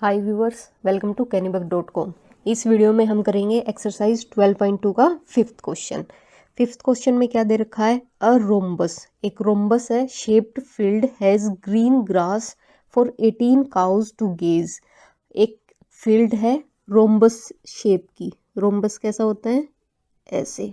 Hi viewers, welcome to cannybuck.com। इस video में हम करेंगे एक्सरसाइज 12.2 का फिफ्थ क्वेश्चन। फिफ्थ क्वेश्चन में क्या दे रखा है? अ रोम्बस, एक रोम्बस है, shaped field has green grass for 18 cows to graze. एक फील्ड है रोम्बस शेप की। रोम्बस कैसा होता है? ऐसे।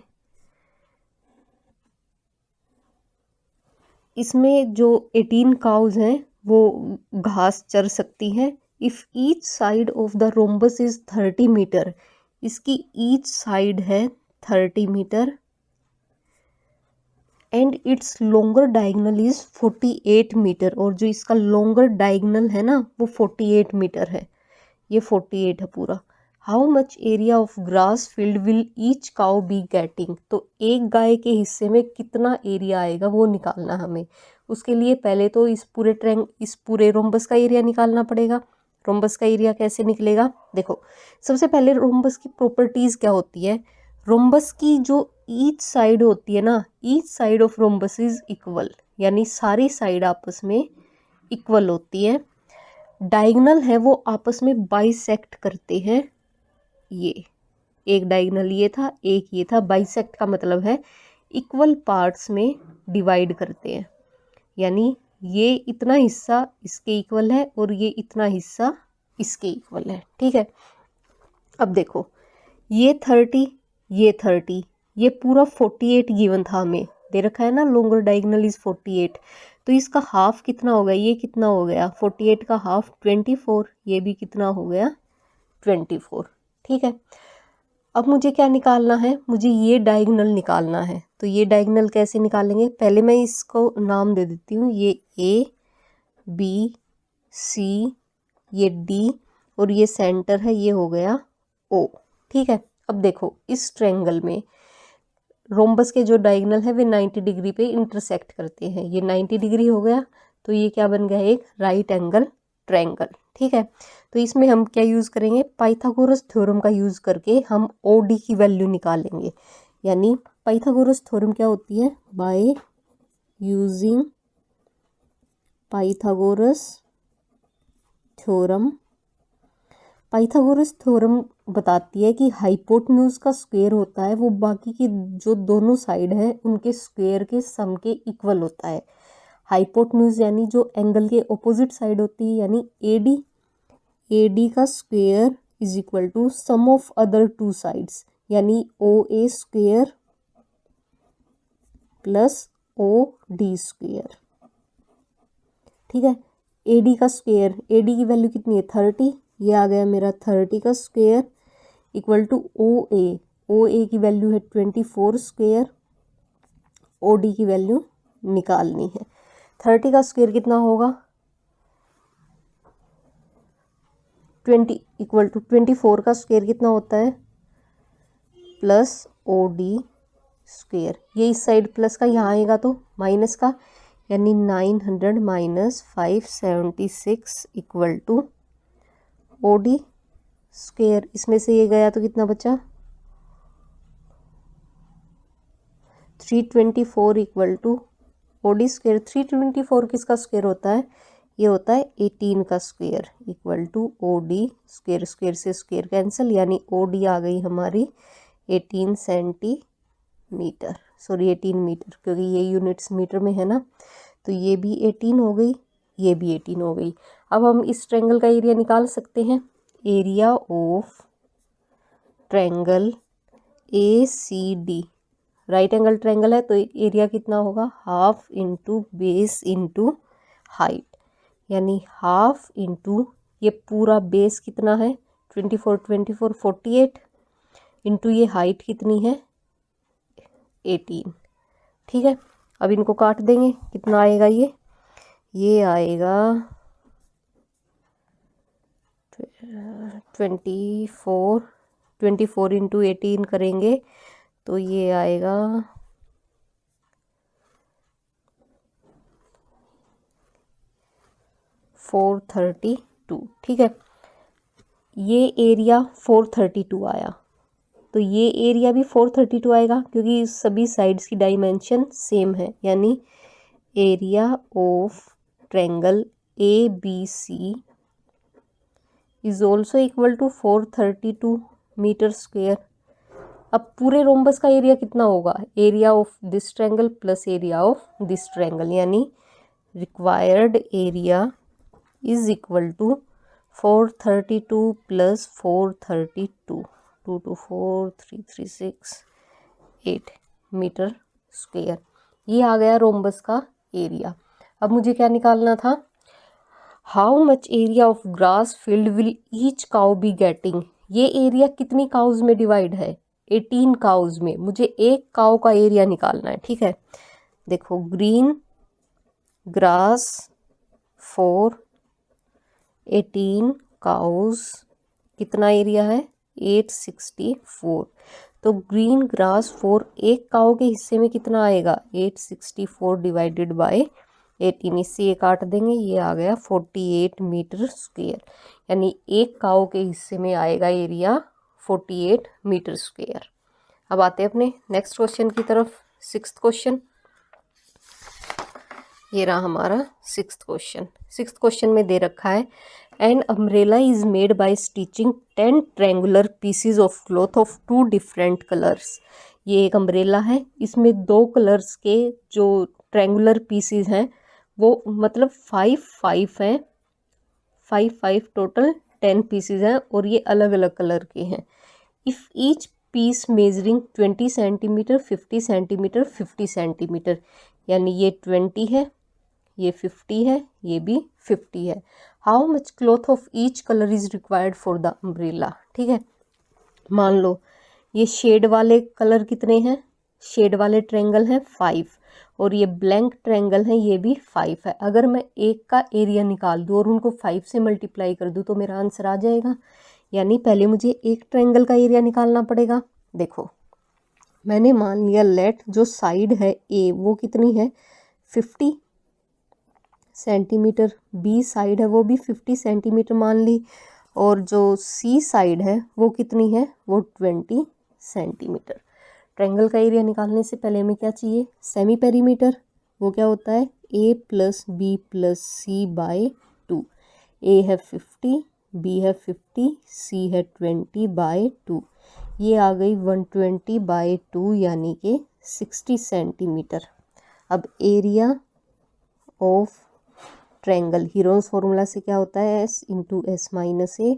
इसमें जो 18 काउज हैं वो घास चर सकती हैं। If each side of the rhombus is 30 metre, इसकी ईच साइड है 30 metre and its longer diagonal is 48 metre, और जो इसका लॉन्गर डायगनल है ना वो 48 मीटर है। ये 48 है पूरा। How much area of grass field will each cow be getting, तो एक गाय के हिस्से में कितना एरिया आएगा वो निकालना हमें। उसके लिए पहले तो इस पूरे रोम्बस का एरिया निकालना पड़ेगा। रोम्बस का एरिया कैसे निकलेगा? देखो, सबसे पहले रोम्बस की प्रॉपर्टीज़ क्या होती है। रोम्बस की जो ईच साइड होती है ना, each side of rhombus is equal, यानी सारी साइड आपस में इक्वल होती है। डायगनल है वो आपस में बाइसेक्ट करते हैं। ये एक डायगनल ये था, एक ये था। बाइसेक्ट का मतलब है इक्वल पार्ट्स में डिवाइड करते हैं, यानी ये इतना हिस्सा इसके इक्वल है और ये इतना हिस्सा इसके इक्वल है। ठीक है, अब देखो, ये 30, ये 30, ये पूरा 48 गिवन था, हमें दे रखा है ना लॉन्गर डायगनल इज 48। तो इसका हाफ कितना हो गया? ये कितना हो गया? 48 का हाफ 24। ये भी कितना हो गया? 24। ठीक है, अब मुझे क्या निकालना है? मुझे ये डायगनल निकालना है। तो ये डायगनल कैसे निकालेंगे? पहले मैं इसको नाम दे देती हूँ। ये ए, बी, सी, ये डी, और ये सेंटर है, ये हो गया ओ। ठीक है, अब देखो, इस ट्रायंगल में रोम्बस के जो डायगनल है वे 90 डिग्री पे इंटरसेक्ट करते हैं। ये 90 डिग्री हो गया, तो ये क्या बन गया? एक राइट एंगल ट्रायंगल। ठीक है, तो इसमें हम क्या यूज़ करेंगे? पाइथागोरस थ्योरम का यूज़ करके हम ओ डी की वैल्यू निकालेंगे। यानी पाइथागोरस थ्योरम क्या होती है? By using Pythagoras theorem. Pythagoras theorem बताती है कि हाइपोटेन्यूज का स्क्वायर होता है वो बाकी की जो दोनों साइड है उनके स्क्वायर के सम के इक्वल होता है। हाइपोटेन्यूज यानी जो एंगल के ऑपोजिट साइड होती है, यानी एडी। एडी का square is equal to sum of other two sides, यानी O A square plus O D square. ठीक है, एडी का स्क्वायर, एडी की वैल्यू कितनी है? 30। ये आ गया मेरा 30 का स्क्वायर इक्वल टू ओ ए। ओ ए की वैल्यू है 24 स्क्वायर। ओ डी की वैल्यू निकालनी है। 30 का स्क्वायर कितना होगा? 20 इक्वल टू 24 का स्क्वायर कितना होता है? Plus O D square. ये इस साइड प्लस का यहाँ आएगा तो माइनस का, यानी 900 minus 576 equal to O D square. इसमें से ये गया तो कितना बचा? 324 equal to O D square. 324 किसका स्क्वायर होता है? ये होता है 18 का square equal to O D square. Square से स्क्वायर कैंसिल, यानी ओ डी आ गई हमारी 18 सेंटीमीटर, सॉरी 18 मीटर, क्योंकि ये यूनिट्स मीटर में है ना। तो ये भी 18 हो गई, ये भी 18 हो गई। अब हम इस ट्रायंगल का एरिया निकाल सकते हैं। Area of triangle A C D, right angle triangle है तो एरिया कितना होगा? Half into base into height, यानी हाफ इंटू ये पूरा बेस कितना है? 24 24 48 इंटू ये हाइट कितनी है? 18। ठीक है, अब इनको काट देंगे, कितना आएगा? ये आएगा 24 इंटू 18 करेंगे तो ये आएगा 432। ठीक है, ये एरिया 432 आया, तो ये एरिया भी 432 आएगा क्योंकि सभी साइड्स की डायमेंशन सेम है। यानी area of triangle A B C is also equal to 432 metre square. अब पूरे रोम्बस का एरिया कितना होगा, area of this triangle plus area of this triangle, यानी required area is equal to 432 plus 432, 2 to 4 3 3 6 8 metre square. ये आ गया rhombus का एरिया। अब मुझे क्या निकालना था, how much area of grass field will each cow be getting. ये एरिया कितनी काउज में डिवाइड है, 18 काउज में। मुझे एक काउ का एरिया निकालना है, ठीक है। देखो ग्रीन ग्रास फॉर 18 काउज कितना एरिया है, 864। तो ग्रीन ग्रास फॉर एक काउ के हिस्से में कितना आएगा, 864 डिवाइडेड बाय 18, इससे ये काट देंगे, ये आ गया 48 मीटर स्क्वेयर। यानी एक काउ के हिस्से में आएगा एरिया 48 मीटर स्क्वेयर। अब आते हैं अपने नेक्स्ट क्वेश्चन की तरफ, सिक्स्थ क्वेश्चन। ये रहा हमारा सिक्स्थ क्वेश्चन। सिक्स्थ क्वेश्चन में दे रखा है an umbrella is made by stitching 10 triangular PCs of cloth of 2 different colours. ये एक अम्ब्रेला है, इसमें 2 कलर्स के जो ट्रायंगुलर पीसीज हैं वो मतलब 5 हैं, 5 टोटल 10 पीसीज हैं और ये अलग अलग कलर के हैं। If each piece measuring 20 centimetre 50 centimetre 50 centimetre, यानी ये 20 है, ये 50 है, ये भी 50 है। How much cloth of each colour is required for the umbrella. ठीक है, मान लो ये शेड वाले कलर कितने हैं, शेड वाले ट्रायंगल हैं 5 और ये ब्लैंक ट्रायंगल है ये भी 5 है। अगर मैं एक का एरिया निकाल दूँ और उनको 5 से मल्टीप्लाई कर दूँ तो मेरा आंसर आ जाएगा। यानी पहले मुझे एक ट्रायंगल का एरिया निकालना पड़ेगा। देखो मैंने मान लिया लेट जो साइड है ए वो कितनी है 50 सेंटीमीटर, बी साइड है वो भी 50 सेंटीमीटर मान ली, और जो सी साइड है वो कितनी है वो 20 सेंटीमीटर। ट्रायंगल का एरिया निकालने से पहले हमें क्या चाहिए, सेमी पेरीमीटर। वो क्या होता है ए प्लस बी प्लस सी बाय 2। ए है 50, बी है 50, सी है 20 बाय 2। ये आ गई 120 बाय 2 यानी कि 60 सेंटीमीटर। अब area of triangle Heron's formula से क्या होता है एस इंटू एस माइनस ए,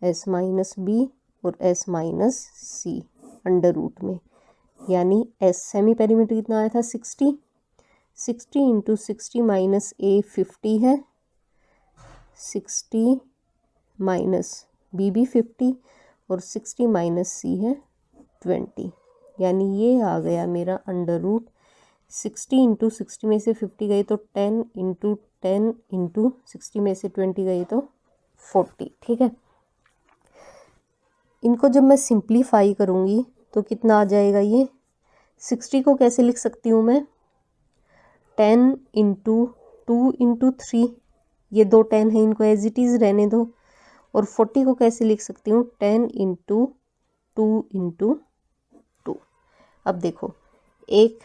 एस माइनस बी और एस माइनस सी अंडर रूट में, यानी एस सेमी पेरीमीटर कितना आया था 60, 60 इंटू 60 माइनस ए 50 है, 60 माइनस बी भी 50 और 60 माइनस सी है 20, यानी ये आ गया मेरा अंडर रूट 60 इंटू 60 में से 50 गई तो 10 इंटू 10 इंटू 60 में से 20 गई तो 40। ठीक है, इनको जब मैं सिंप्लीफाई करूँगी तो कितना आ जाएगा, ये 60 को कैसे लिख सकती हूँ मैं 10 इंटू 2 इंटू 3, ये 2 10 है इनको एज इट इज़ रहने दो। और 40 को कैसे लिख सकती हूँ 10 इंटू 2 इंटू 2। अब देखो एक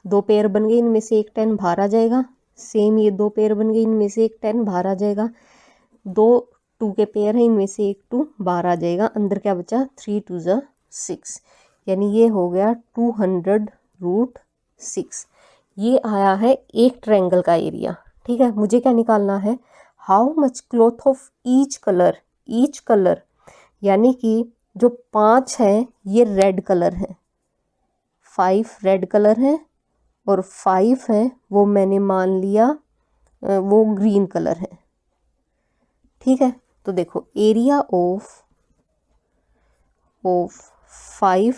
2 पेयर बन गए, इनमें से एक 10 बाहर आ जाएगा, सेम ये 2 पेयर बन गए, इनमें से एक 10 बाहर आ जाएगा, 2 2 के पेयर हैं, इनमें से एक 2 बाहर आ जाएगा, अंदर क्या बचा 3 2 ज़ा 6, यानी ये हो गया 200 रूट 6। ये आया है एक ट्रायंगल का एरिया। ठीक है, मुझे क्या निकालना है, how much cloth of each colour, यानी कि जो 5 हैं ये रेड कलर है, 5 रेड कलर हैं और 5 हैं वो मैंने मान लिया वो ग्रीन कलर है। ठीक है, तो देखो area of 5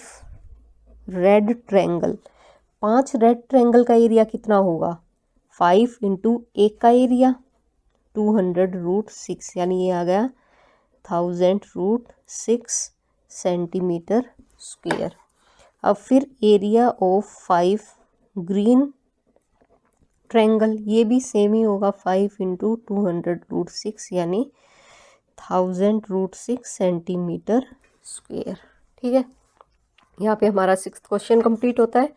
red triangle, 5 red triangle का एरिया कितना होगा 5 इंटू एक का एरिया 200 रूट 6, यानी ये आ गया 1000 रूट 6 सेंटीमीटर स्क्वेयर। अब फिर एरिया ऑफ 5 ग्रीन ट्रायंगल, ये भी सेम ही होगा 5 इंटू 200 रूट 6 यानी 1000 रूट 6 सेंटीमीटर स्क्वेयर। ठीक है, यहाँ पे हमारा 6th क्वेश्चन कंप्लीट होता है।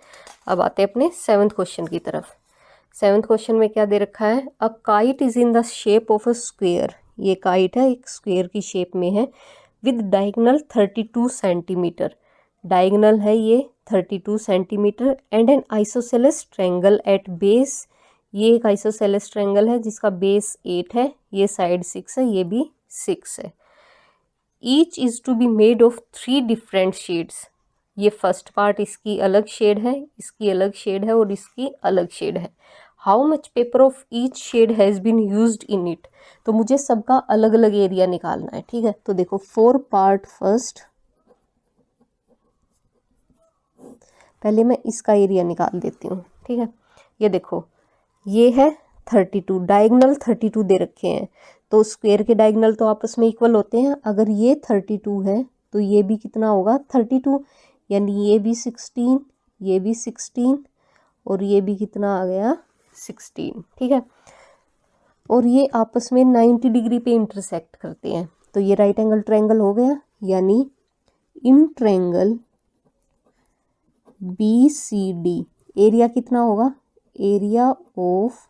अब आते हैं अपने 7th क्वेश्चन की तरफ। 7th क्वेश्चन में क्या दे रखा है, a kite is in the shape of a square, ये काइट है, एक स्क्वायर की शेप में है, विद डायगोनल 32 सेंटीमीटर, डायगोनल है ये 32 centimetre, and N isosceles triangle eight base, ये एक आइसोसेलेस ट्रायंगल है जिसका बेस 8 है, ये साइड 6 है, ये भी 6 है। Each is to be made of 3 different shades, ये फर्स्ट पार्ट इसकी अलग शेड है, इसकी अलग शेड है और इसकी अलग शेड है। How much paper of each shade has been used in it, तो मुझे सबका अलग अलग एरिया निकालना है, ठीक है। तो देखो 4 पार्ट फर्स्ट, पहले मैं इसका एरिया निकाल देती हूँ, ठीक है। ये देखो ये है 32, डायगोनल 32 दे रखे हैं, तो स्क्वायर के डायगोनल तो आपस में इक्वल होते हैं। अगर ये 32 है तो ये भी कितना होगा 32, यानी ये भी 16, ये भी 16 और ये भी कितना आ गया 16, ठीक है। और ये आपस में 90 डिग्री पे इंटरसेक्ट करते हैं, तो ये राइट एंगल ट्रायंगल हो गया, यानी इन ट्रायंगल BCD एरिया कितना होगा, area of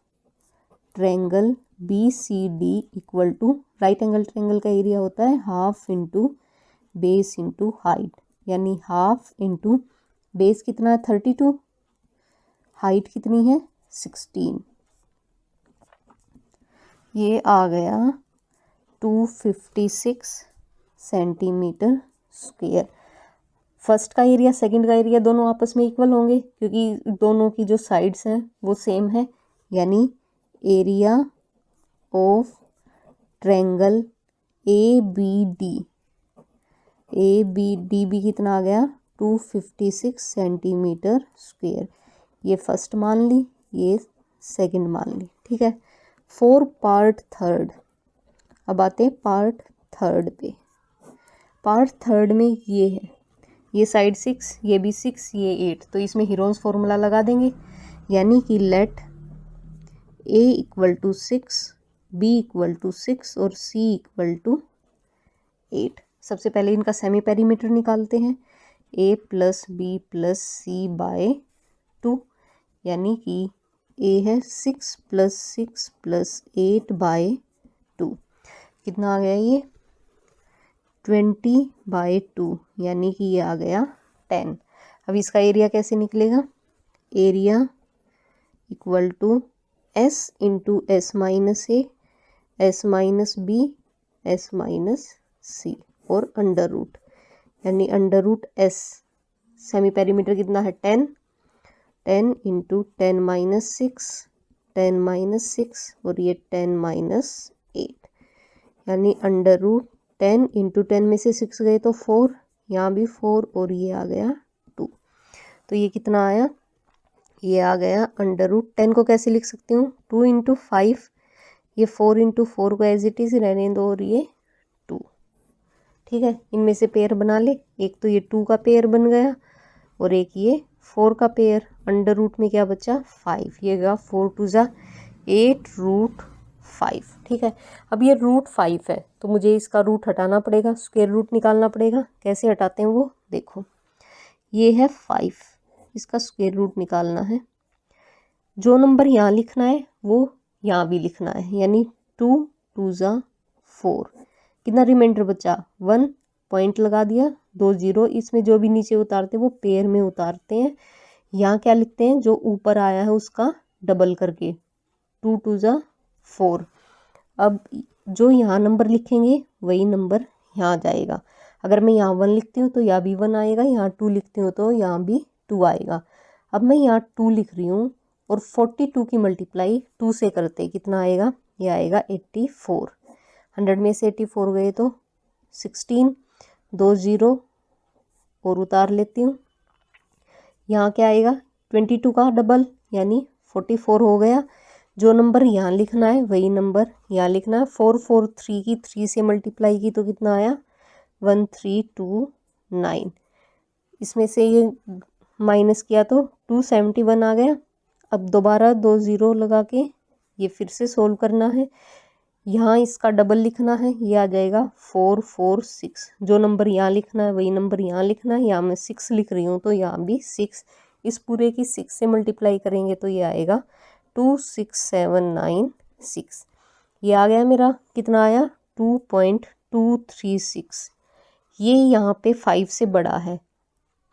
triangle BCD equal to, right angle triangle का एरिया होता है half into base into height, यानी हाफ इंटू बेस कितना है 32, हाइट कितनी है 16, ये आ गया 256 सेंटीमीटर स्क्वायर। फर्स्ट का एरिया सेकंड का एरिया दोनों आपस में इक्वल होंगे क्योंकि दोनों की जो साइड्स हैं वो सेम है, यानी एरिया ऑफ ट्रायंगल ABD भी कितना आ गया 256 सेंटीमीटर स्क्वायर। ये फर्स्ट मान ली, ये सेकंड मान ली, ठीक है। 4 पार्ट थर्ड, अब आते हैं पार्ट थर्ड पे। पार्ट थर्ड में ये है, ये साइड 6, ये भी 6, ये 8, तो इसमें हीरोन्स फॉर्मूला लगा देंगे, यानी कि let A equal to 6, B equal to 6 और C इक्वल टू 8। सबसे पहले इनका सेमी पेरीमीटर निकालते हैं, A plus B plus C by 2, यानी कि A है 6 प्लस 6 प्लस 8 बाय 2, कितना आ गया ये 20 बाय 2, यानी कि ये आ गया 10। अब इसका एरिया कैसे निकलेगा, एरिया equal to S into S minus A, S minus B, S minus C और अंडर रूट, यानी under root S, semi perimeter कितना है 10, 10 इंटू 10 माइनस 6, 10 माइनस 6 और ये 10 माइनस 8, यानी अंडर रूट 10 इंटू 10 में से 6 गए तो 4, यहाँ भी 4 और ये आ गया 2, तो ये कितना आया, ये आ गया अंडर रूट 10 को कैसे लिख सकती हूँ 2 इंटू 5, ये 4 इंटू 4 को एज इट इज़ रहने दो और ये 2, ठीक है। इनमें से पेयर बना ले, एक तो ये 2 का पेयर बन गया और एक ये 4 का पेयर, अंडर रूट में क्या बचा 5, ये गया 4 2 जा 8 रूट 5, ठीक है। अब ये रूट 5 है तो मुझे इसका रूट हटाना पड़ेगा, स्क्वायर रूट निकालना पड़ेगा, कैसे हटाते हैं वो देखो, ये है 5, इसका स्क्वायर रूट निकालना है, जो नंबर यहाँ लिखना है वो यहाँ भी लिखना है, यानी 2 2 जा 4, कितना रिमाइंडर बचा 1, पॉइंट लगा दिया, 2 0, इसमें जो भी नीचे उतारते हैं वो पेयर में उतारते हैं, यहाँ क्या लिखते हैं जो ऊपर आया है उसका डबल करके 2 2 जा 4। अब जो यहाँ नंबर लिखेंगे वही नंबर यहाँ जाएगा, अगर मैं यहाँ 1 लिखती हूँ तो यहाँ भी 1 आएगा, यहाँ 2 लिखती हूँ तो यहाँ भी 2 आएगा। अब मैं यहाँ 2 लिख रही हूँ और 42 की मल्टीप्लाई 2 से करते कितना आएगा, ये आएगा 84, 100 में से 84 गए तो 16, 2 0 और उतार लेती हूँ, यहाँ क्या आएगा 22 का डबल यानी 44 हो गया, जो नंबर यहाँ लिखना है वही नंबर यहाँ लिखना है। 4 4 3 की 3 से मल्टीप्लाई की तो कितना आया 1329, इसमें से ये माइनस किया तो 271 आ गया। अब दोबारा 2 0 लगा के ये फिर से सोल्व करना है, यहाँ इसका डबल लिखना है, ये आ जाएगा 4 4 6, जो नंबर यहाँ लिखना है वही नंबर यहाँ लिखना है, यहाँ मैं 6 लिख रही हूँ तो यहाँ भी 6, इस पूरे की 6 से मल्टीप्लाई करेंगे तो ये आएगा 26796, ये आ गया मेरा, कितना आया 2.236, ये यहाँ पे 5 से बड़ा है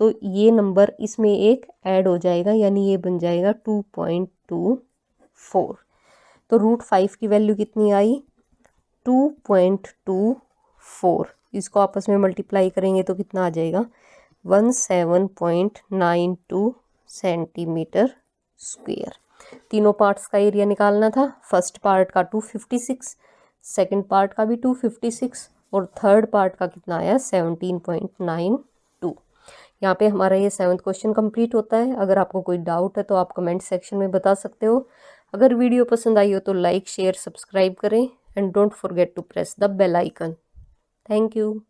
तो ये नंबर इसमें एक ऐड हो जाएगा, यानी ये बन जाएगा 2.24। तो √5 की वैल्यू कितनी आई? 2.24। इसको आपस में मल्टीप्लाई करेंगे तो कितना आ जाएगा? 17.92 सेंटीमीटर स्क्वेयर। तीनों पार्ट्स का एरिया निकालना था। फर्स्ट पार्ट का 256, सेकंड पार्ट का भी 256 और थर्ड पार्ट का कितना आया? 17.92। यहाँ पे हमारा ये 7th क्वेश्चन कंप्लीट होता है। अगर आपको कोई डाउट है तो आप कमेंट सेक्शन में बता सकते हो। अगर वीडियो पसंद आई हो तो लाइक, शेयर, सब्सक्राइब करें and don't forget to press the bell icon. Thank you.